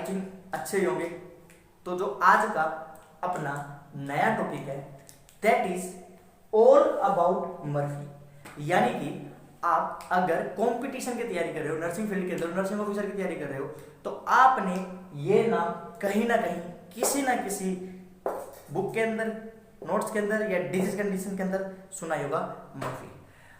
Think अच्छे ही होंगे। तो जो आज का अपना नया टॉपिक है that is all about Murphy, यानी कि आप अगर कंपटीशन की तैयारी कर रहे हो, नर्सिंग फील्ड के अंदर नर्सिंग ऑफिसर की तैयारी कर रहे हो, तो आपने ये नाम कहीं ना कहीं किसी ना किसी बुक के अंदर, नोट्स के अंदर या डिजीज कंडीशन के अंदर सुना होगा मर्फी।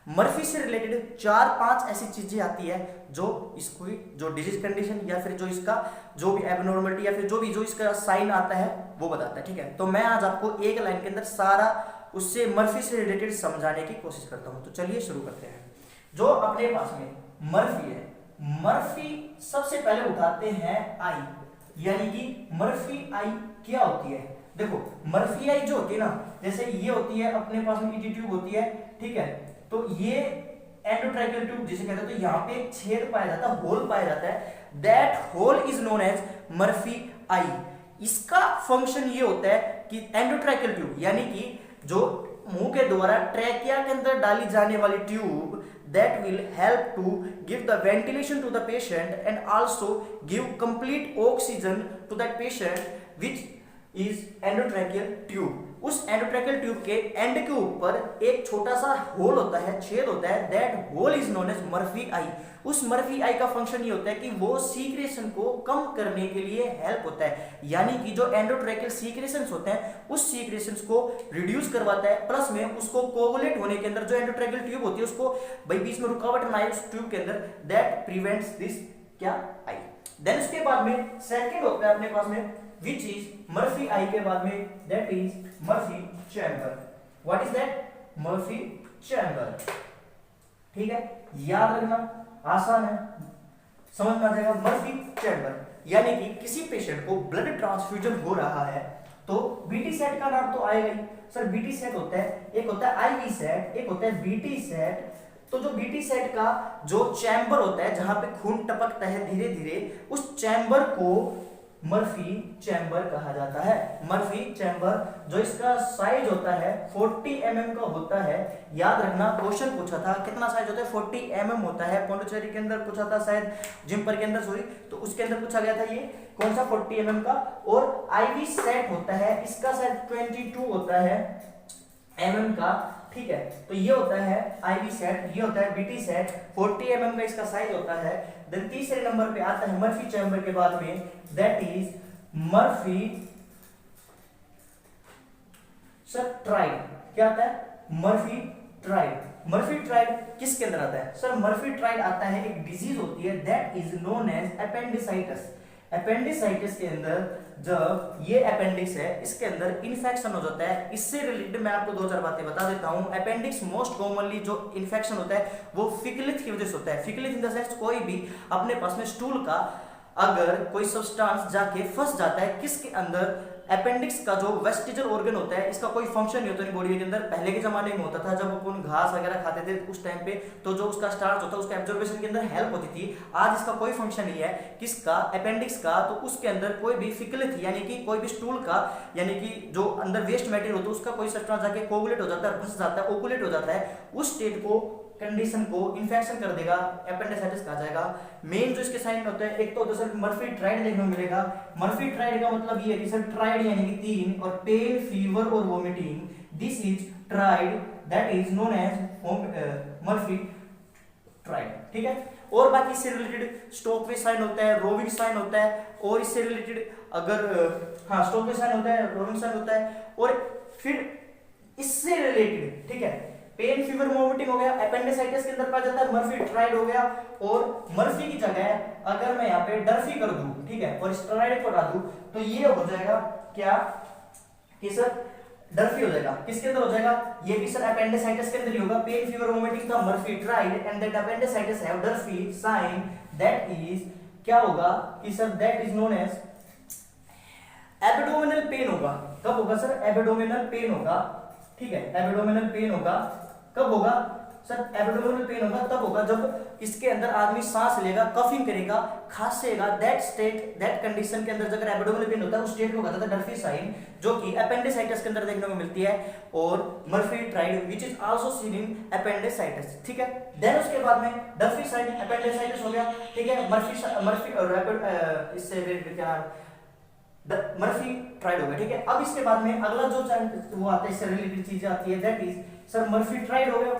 मर्फी से रिलेटेड 4-5 ऐसी चीजें आती है जो इसको जो डिजीज कंडीशन या फिर जो इसका जो भी एबनॉर्मलिटी या फिर जो भी जो इसका साइन आता है वो बताता है, ठीक है। तो मैं आज आपको एक लाइन के अंदर सारा उससे मर्फी से रिलेटेड समझाने की कोशिश करता हूं। तो चलिए शुरू करते हैं। जो अपने पास में मर्फी है, मर्फी सबसे पहले उठाते हैं आई, यानी कि मर्फी आई क्या होती है। देखो मर्फी आई जो होती है ना, जैसे ये होती है अपने पास में ईटी ट्यूब होती है, ठीक है। तो ये एंडोट्रैकियल ट्यूब जिसे कहते हैं, तो यहाँ पे एक छेद पाया जाता है, होल पाया जाता है, that hole is known as Murphy eye. इसका फंक्शन ये होता है कि एंडोट्रैकियल ट्यूब यानी कि जो मुंह के द्वारा ट्रैकिया के अंदर डाली जाने वाली tube that will help to give the ventilation to the patient and also give complete oxygen to that patient which is endotracheal tube। उस एंडोट्रैकियल ट्यूब के एंड के ऊपर एक छोटा सा होल होता है, छेद होता है, that hole is known as Murphy eye. उस मर्फी आई का फंक्शन ये होता है कि वो सीक्रेशन को कम करने के लिए हेल्प होता है, यानी कि जो एंडोट्रैकियल सीक्रेशंस होते हैं उस सीक्रेशंस को रिड्यूस करवाता है, प्लस में उसको कोगुलेट होने के अंदर जो एंडोट्रैकियल ट्यूब होती है उसको भाई बीच में रुकावट ना आए उस ट्यूब के अंदर, दैट प्रिवेंट्स दिस क्या आई। देन उसके बाद में सेकंड होता है अपने पास में which is मर्फी आई के बाद में that is Murphy chamber. what is that? Murphy chamber, ठीक है, याद रखना आसान है, समझ में आ जाएगा। मर्फी चैम्बर यानी कि किसी पेशेंट को ब्लड ट्रांसफ्यूजन हो रहा है तो बीटी सेट का नाम तो आएगा ही सर। बीटी सेट होता है, एक होता है आईवी सेट, एक होता है बीटी सेट। तो जो बीटी सेट का जो चैम्बर होता है जहां पे खून टपकता है धीरे धीरे, उस चैम्बर को मर्फी चैम्बर कहा जाता है। मर्फी चैम्बर जो इसका साइज होता है 40 mm का होता है। याद रखना क्वेश्चन पूछा था कितना साइज होता है, 40 mm होता है। पौंडीचेरी के अंदर पूछा था शायद, जिम्पर के अंदर सॉरी, तो उसके अंदर पूछा गया था ये कौन सा 40 mm का। और आईवी सेट होता है, इसका साइज 22 होता है mm का, ठीक है। तो ये होता है आईवी सेट, ये होता है बीटी सेट, 40 mm का इसका साइज होता है। देन तीसरे नंबर पे आता है मर्फी चैम्बर के बाद में that is Murphy sir tried. क्या आता है? Murphy tried. मर्फी ट्राइड किसके अंदर आता है सर? मर्फी ट्राइड आता है, एक डिजीज होती है that is known as appendicitis. Appendicitis के अंदर जब ये अपेंडिक्स है इसके अंदर इन्फेक्शन हो जाता है। इससे रिलेटेड मैं आपको 2-4 बातें बता देता हूं। अपेंडिक्स मोस्ट कॉमनली जो इन्फेक्शन होता है वो फिकलिथ की वजह से होता है। फिकलिथ इन द सेंस कोई भी अपने पास में स्टूल का अगर कोई सब्सटेंस जाके फंस जाता है किसके अंदर, अपेंडिक्स का जो वेस्टिजल ऑर्गन होता है इसका कोई फंक्शन नहीं होता बॉडी के अंदर। पहले के जमाने में होता था जब अपन घास वगैरह खाते थे उस टाइम पे, तो जो उसका स्टार्च होता है उसका एब्जॉर्बेशन के अंदर हेल्प होती थी। आज इसका कोई फंक्शन नहीं है किसका, अपेंडिक्स का। तो उसके अंदर कोई भी फिकलिथ यानी कि कोई भी स्टूल का यानी कि जो अंदर वेस्ट मटेरियल होता है उसका कोई सब्सटेंस जाके कोगुलेट हो जाता है, फंस जाता है, ओकुलेट हो जाता है, उस स्टेट को कंडीशन को इन्फेक्शन कर देगा, एपेंडिसाइटिस कहा जाएगा। मेन जो इसके साइन होते हैं एक तो होता है मर्फी ट्राइड देखने को मिलेगा। मर्फी ट्राइड का मतलब ये है सर ट्राइड यानी कि 3 और पेन, फीवर और vomiting, this is triad, that is known as Murphy triad, ठीक है। और बाकी इससे रिलेटेड स्टोकवे साइन होता है, रोविंग साइन होता है, और इससे रिलेटेड अगर हाँ स्टोकवे साइन होता है, रोविंग साइन होता है, और फिर इससे रिलेटेड, ठीक है, पेन, फीवर, वोमिटिंग हो गया, अपेंडिसाइटिस के अंदर पाया जाता है मर्फी ट्राइड हो गया। और मर्फी की जगह अगर मैं यहाँ पे डर्फी कर दूं, ठीक है, और स्टेरॉइड को हटा दूं तो ये हो जाएगा क्या कि सर डर्फी हो जाएगा। किसके अंदर हो जाएगा? ये भी सर अपेंडिसाइटिस के अंदर ही होगा। पेन, फीवर, वोमिटिंग था Murphy triad and that appendicitis have Murphy sign, that is क्या होगा कि sir that is known as abdominal pain होगा। कब होगा सर? एब्डोमिनल पेन होगा, ठीक है, एब्डोमिनल पेन होगा। कब होगा? सर एब्डोमिनल पेन होगा तब होगा जब इसके अंदर आदमी सांस लेगा, कफिंग करेगा, खांसेगा, दैट स्टेट दैट कंडीशन के अंदर अगर एब्डोमिनल पेन होता है उस स्टेट को कहता है डर्फी साइन, जो कि अपेंडिसाइटिस के अंदर देखने को मिलती है, और Murphy tried which is also seen in appendicitis, ठीक है। देन उसके बाद में डर्फी साइन अपेंडिसाइटिस हो गया, ठीक है। मर्फी और इससे क्या मर्फी ट्राइड हो गया, ठीक है। अब इसके बाद में अगला जो वो आता है इससे रिलेटेड चीजें आती है, that is sir Murphy tried हो गया,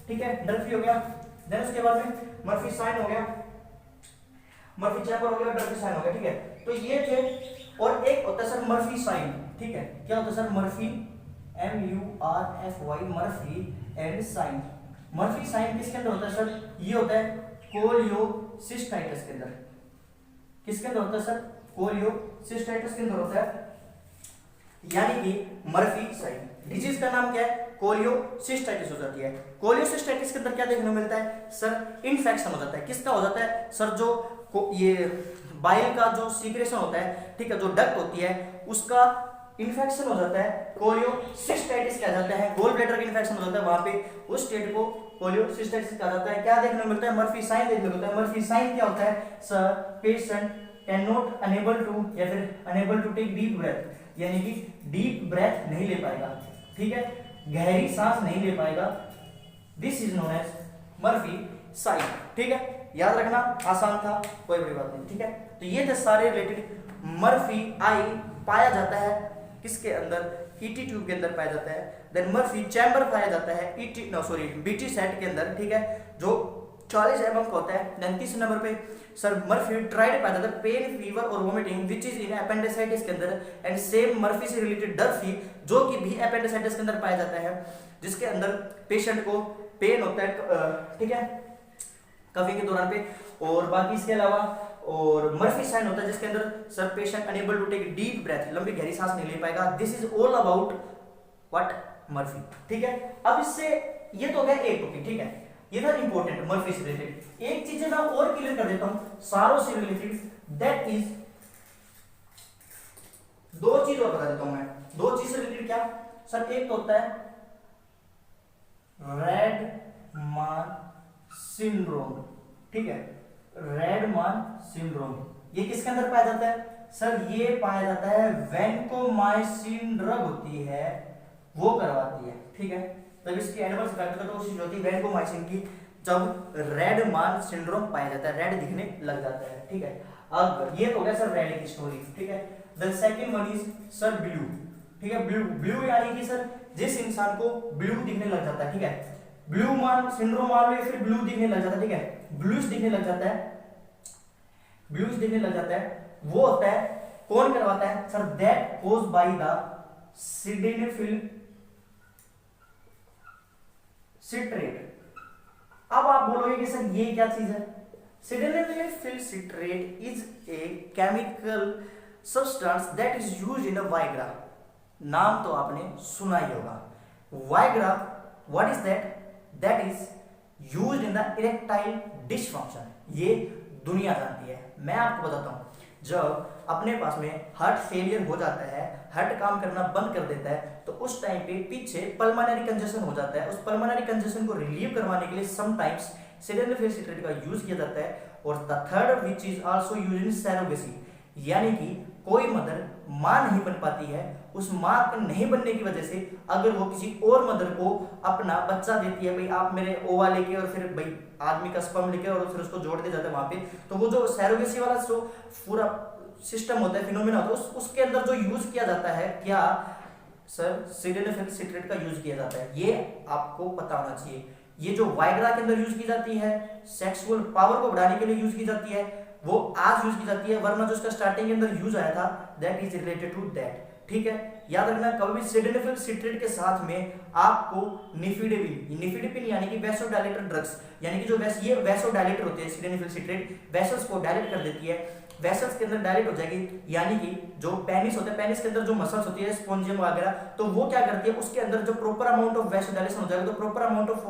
ठीक है, डर्फी हो गया। देन उसके बाद में मर्फी साइन हो गया, मर्फी चैम्बर हो गया, डर्फी साइन हो गया, ठीक है। तो ये थे, और एक होता है सर मर्फी साइन, ठीक है। क्या होता है sir Murphy, MURFY, Murphy and sign. Murphy sign किसके अंदर होता है सर, ये होता है कोलियोसिस्टाइटिस के अंदर। किसके अंदर होता है सर, कोलियोसिस्टाइटिस के अंदर होता है, यानी कि मर्फी साइन। डिजीज का नाम क्या है, कोलियोसिस्टाइटिस हो जाती है। कोलियोसिस्टाइटिस के अंदर क्या देखने को मिलता है सर, इन्फेक्शन हो जाता है। किसका हो जाता है सर, जो ये बाइल का जो सीक्रेशन होता है, ठीक है, जो डक्ट होती है उसका इन्फेक्शन हो जाता है, कोलियोसिस्टाइटिस कहा जाता है। गोल ब्लैडर का इन्फेक्शन हो जाता है, वहां पे उस स्टेट को कोलियोसिस्टाइटिस कहा जाता है। क्या देखने को मिलता है, मर्फी साइन देखने को मिलता है। मर्फी साइन क्या होता है sir, patient can not enable to या फिर enable to take deep breath, यानी कि डीप ब्रेथ नहीं ले पाएगा, ठीक है, गहरी सांस नहीं ले पाएगा। This is known as Murphy sign, ठीक है। याद रखना, आसान था, कोई बड़ी बात नहीं, ठीक है। तो ये थे सारे रिलेटेड। मर्फी आई पाया जाता है किसके अंदर, ईटी ट्यूब के अंदर पाया जाता है। देन मर्फी चैम्बर पाया जाता है बीटी सेट के अंदर, ठीक है, जो 40 mm का होता है। देन 30 नंबर पे सर मर्फी ट्राइड पाया जाता है, पेन, फीवर और vomiting which is in appendicitis के अंदर। एंड सेम मर्फी से रिलेटेड डर्फी, जो कि भी अपेंडिसाइटिस के अंदर पाया जाता है, जिसके अंदर पेशेंट को पेन होता है, ठीक है, कफिंग के दौरान पे। और बाकी इसके अलावा और मर्फी साइन होता है जिसके अंदर sir patient enable to take deep breath, लंबी गहरी सांस नहीं ले पाएगा। This is all about what Murphy, ठीक है। अब इससे ये तो हो गया एक टॉपिक, ठीक है, ये था इंपॉर्टेंट मर्फी से रिलेटेड। एक चीज मैं और क्लियर कर देता हूं सारों से रिलेटेड, दैट इज दो चीज और बता देता हूं मैं। दो चीज से रिलेटेड क्या सर, एक तो होता है रेडमान सिंड्रोम, ठीक है, रेडमान सिंड्रोम। ये किसके अंदर पाया जाता है सर, ये पाया जाता है वैनकोमाइसिन ड्रग होती है वो करवाती है, ठीक है। तब इसकी एडवर्स इफेक्ट का तो कोशिश होती है वैनकोमाइसिन की, जब रेडमान सिंड्रोम पाया जाता है, रेड दिखने लग जाता है, ठीक है। अब ये तो हो गया सर रेड की स्टोरी, ठीक है। The second one is sir blue, ठीक है। ब्लू यानी कि सर जिस इंसान को ब्लू दिखने लग जाता है, ठीक है, ब्लू मान सिंड्रोम मान लो, फिर ब्लू दिखने लग जाता है, ठीक है, ब्लूइश दिखने लग जाता है, ब्लूइश दिखने लग जाता है, वो होता है, कौन करवाता है sir, that cause by the sildenafil citrate. अब आप बोलोगे कि सर ये क्या चीज है, sildenafil citrate is a chemical substance that is used in a Viagra. नाम तो आपने सुना ही होगा, Viagra, what is that, that is used in the erectile dysfunction. ये दुनिया जानती है, मैं आपको बताता हूं। जब अपने पास में हार्ट फेलियर हो जाता है, हार्ट काम करना बंद कर देता है, तो उस टाइम पे पीछे पल्मोनरी कंजेशन हो जाता है। उस पल्मोनरी कंजेशन को रिलीव करवाने के लिए समटाइम्स सिडेनेफिल सिट्रेट का यूज किया जाता है। और the third which is also used in surrogacy, यानी कि कोई मदर मां नहीं बन पाती है, उस मां के नहीं बनने की वजह से अगर वो किसी और मदर को अपना बच्चा देती है, भाई आप मेरे ओवा लेके और फिर भाई आदमी का स्पर्म लेके और फिर उसको जोड़ दिया जाता है वहां पे, तो वो जो सरोगेसी वाला जो पूरा सिस्टम होता है, फिनोमेना होता है, उसके अंदर जो यूज किया जाता है, क्या सर सिडेनेफिल सिट्रेट का यूज किया जाता है। ये आपको पता होना चाहिए। ये जो वाइग्रा के अंदर यूज की जाती है, सेक्सुअल पावर को बढ़ाने के लिए यूज की जाती है, वो आज यूज की जाती है, वरना जो उसका स्टार्टिंग के अंदर यूज आया था that is related to that, ठीक है। याद रखना, कभी भी सिडेनेफिल सिट्रेट के साथ में आपको निफिडिपिन यानी कि वैसोडाइलेटर ड्रग्स, यानी कि जो ये वैसोडाइलेटर होते हैं, सिडेनेफिल सिट्रेट वेसल्स को डायलेट कर देती है, वेसल्स के अंदर डायलेट हो जाएगी, यानी कि जो पेनिस होता है, पेनिस के अंदर जो मसल्स होती है स्पोंजियम वगैरह, तो वो क्या करती है, उसके अंदर जो प्रॉपर अमाउंट ऑफ वैसोडाइलेशन हो जाएगा, तो प्रॉपर अमाउंट ऑफ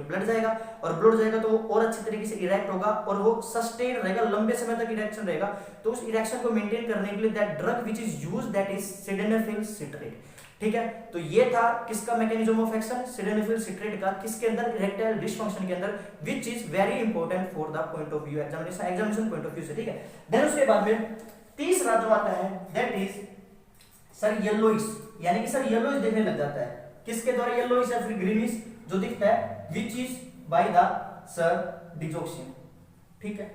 ब्लड जाएगा, और ब्लड जाएगा तो वो और अच्छी तरीके से इरेक्ट होगा और वो सस्टेन रहेगा, लंबे समय तक इरेक्शन रहेगा। तो उस इरेक्शन को मेंटेन करने के लिए that drug which is used that is sildenafil citrate, ठीक है, तो ये था किसका mechanism of action, sildenafil citrate का, किसके अंदर, इरेक्टाइल डिसफंक्शन के अंदर, which is very important for the point of view examination point of view से, ठीक है। देन उसके बाद में तीसरा जो आता है दैट इज सर येलोइश, यानी कि सर येलोइश देखने लग जाता है, किसके द्वारा येलोइश या फिर ग्रीनिश जो दिखता है, which is by the sir digoxin, ठीक है।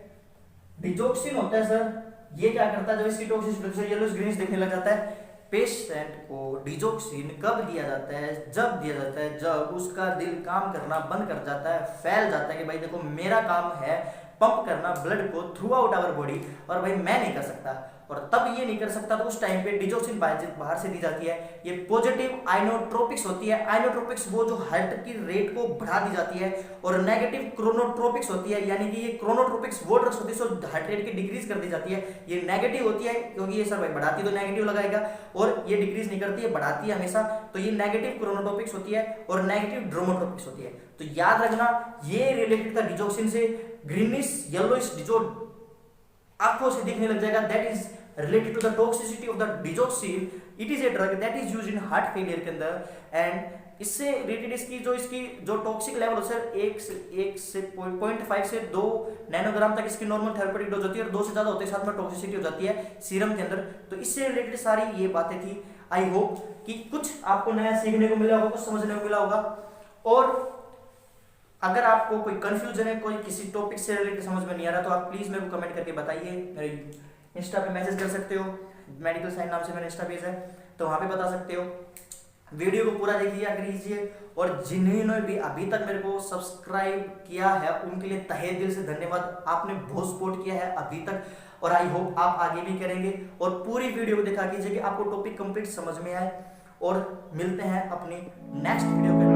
डिजोक्सिन होता है सर, ये क्या करता है, जब इसकी टॉक्सिसिटी येलोइश ग्रीनिश देखने लग जाता है, पेशेंट को डिजोक्सिन कब दिया जाता है, जब दिया जाता है जब उसका दिल काम करना बंद कर जाता है, फैल जाता है कि भाई देखो मेरा काम है पंप करना ब्लड को थ्रू आउट आवर बॉडी, और भाई मैं नहीं कर सकता, और तब ये नहीं कर सकता तो उस टाइम पे डिजोक्सिन बाहर से दी जाती है। ये पॉजिटिव आइनोट्रोपिक्स होती है, आइनोट्रोपिक्स वो जो हार्ट की रेट को बढ़ा दी जाती है, और नेगेटिव क्रोनोट्रोपिक्स होती है, यानी कि ये क्रोनोट्रोपिक्स वो ड्रग्स होती है जो हार्ट रेट की डिक्रीज कर दी जाती है, ये नेगेटिव होती है क्योंकि ये सब भाई बढ़ाती तो नेगेटिव लगाएगा, और ये डिक्रीज नहीं करती है बढ़ाती है हमेशा, तो ये नेगेटिव क्रोनोट्रोपिक्स होती है और नेगेटिव ड्रोमोट्रोपिक्स होती है। तो याद रखना ये रिलेटेड था डिजोक्सिन से, ग्रीनिश येलोइश जो आंखों से दिखने लग जाएगा, that is related to the toxicity of the digoxin. It is a drug that is used in heart failure के अंदर, and इससे रिलेटेड इसकी जो टॉक्सिक लेवल है सर 1 से 0.5 से 2 नैनोग्राम तक इसकी नॉर्मल थेरेप्यूटिक डोज होती है, और 2 से ज्यादा होते हैं साथ में टॉक्सिसिटी हो जाती है सीरम के अंदर। तो इससे रिलेटेड सारी ये बातें थी। आई होप कि कुछ आपको नया सीखने को मिला होगा, कुछ समझने को मिला होगा, और अगर आपको कोई कंफ्यूजन है, कोई किसी टॉपिक से रिलेटेड समझ में नहीं आ रहा, तो आप प्लीज मेरे को कमेंट करके बताइए। मेरे इंस्टा पे मैसेज कर सकते हो, मेडिकल साइंस नाम से मेरा इंस्टा पेज है, तो वहां पे बता सकते हो। वीडियो को पूरा देखिए कीजिए, और जिन्होंने भी अभी तक मेरे को सब्सक्राइब किया है उनके लिए तहे दिल से धन्यवाद। आपने बहुत सपोर्ट किया है अभी तक, और आई होप आप आगे भी करेंगे, और पूरी वीडियो को देखा कीजिए कि आपको टॉपिक कंप्लीट समझ में आए। और मिलते हैं अपनी नेक्स्ट वीडियो के